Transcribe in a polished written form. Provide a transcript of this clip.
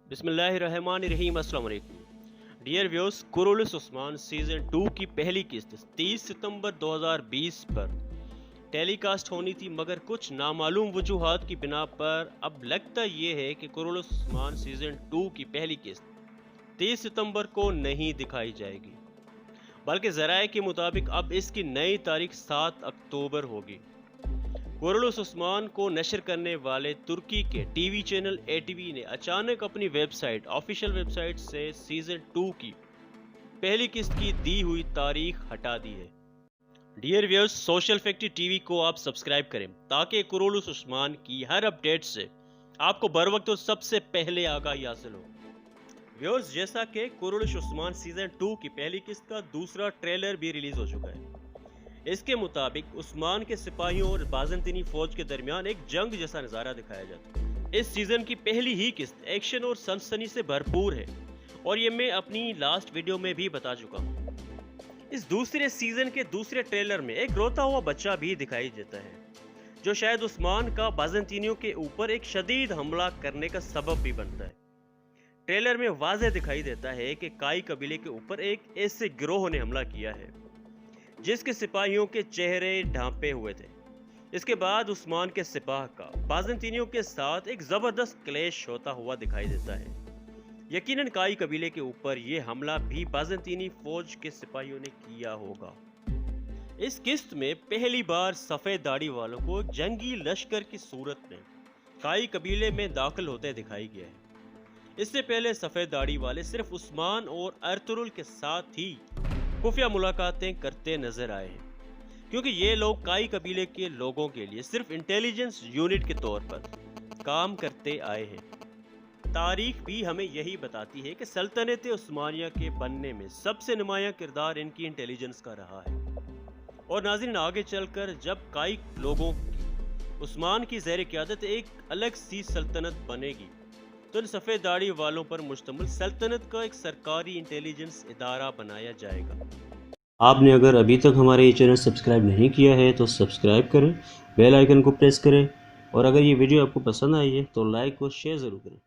बिस्मिल्लाहिर्रहमानिर्रहीम। अस्सलाम वालेकुम dear viewers, Kurulus Osman season 2 की पहली किस्त 30 सितंबर 2020 पर टेलीकास्ट होनी थी, मगर कुछ नामालूम वजूहात की बिना पर अब लगता ये है कि कुरुलुस उस्मान सीज़न 2 की पहली किस्त 30 सितंबर को नहीं दिखाई जाएगी, बल्कि ज़राए के मुताबिक अब इसकी नई तारीख 7 अक्टूबर होगी। कुरुलुस उस्मान को नशर करने वाले तुर्की के टीवी चैनल एटीवी ने अचानक अपनी ऑफिशियल वेबसाइट से सीजन 2 की पहली किस्त की दी हुई तारीख हटा दी है। Dear viewers, social factory TV को आप सब्सक्राइब करें ताकि कुरुलुस उस्मान की हर अपडेट से आपको बर वक्त और सबसे पहले आगाही हासिल हो। व्यूअर्स, जैसा कि कुरुलुस उस्मान सीजन 2 की पहली किस्त का दूसरा ट्रेलर भी रिलीज हो चुका है। इसके मुताबिक उस्मान के सिपाहियों और बाज़ंतीनी फौज के दरमियान एक जंग जैसा नज़ारा दिखाया जाता है। इस सीजन की पहली ही किस्त एक्शन और सनसनी से भरपूर है और ये मैं अपनी लास्ट वीडियो में भी बता चुका हूँ। इस दूसरे सीजन के दूसरे ट्रेलर में एक रोता हुआ बच्चा भी दिखाई देता है, जो शायद उस्मान का बाज़ंतीनियों के ऊपर एक शदीद हमला करने का सबब भी बनता है। ट्रेलर में वाज़ेह दिखाई देता है कि काई कबीले के ऊपर एक ऐसे गिरोह ने हमला किया है जिसके सिपाहियों के चेहरे ढांपे हुए थे। इसके बाद उस्मान के सिपाह का बाज़ंतीनियों के साथ एक जबरदस्त क्लैश होता हुआ दिखाई देता है। यकीनन काई कबीले के ऊपर यह हमला भी बाज़ंतीनी फौज के सिपाहियों ने किया होगा। इस किस्त में पहली बार सफेद दाढ़ी वालों को जंगी लश्कर की सूरत में काई कबीले में दाखिल होते दिखाई गया है। इससे पहले सफेद दाढ़ी वाले सिर्फ उस्मान और अर्तुगरुल के साथ ही खुफिया मुलाकातें करते नजर आए हैं, क्योंकि ये लोग काई कबीले के लोगों के लिए सिर्फ इंटेलिजेंस यूनिट के तौर पर काम करते आए हैं। तारीख भी हमें यही बताती है कि सल्तनत उस्मानिया के बनने में सबसे नुमायां किरदार इनकी इंटेलिजेंस का रहा है। और नाज़रीन, आगे चलकर जब काई लोगों की उस्मान की ज़ेर क़यादत एक अलग सी सल्तनत बनेगी तो इन सफ़ेद दाढ़ी वालों पर मुश्तमिल सल्तनत का एक सरकारी इंटेलिजेंस इदारा बनाया जाएगा। आपने अगर अभी तक हमारे ये चैनल सब्सक्राइब नहीं किया है तो सब्सक्राइब करें, बेल आइकन को प्रेस करें और अगर ये वीडियो आपको पसंद आई है तो लाइक और शेयर ज़रूर करें।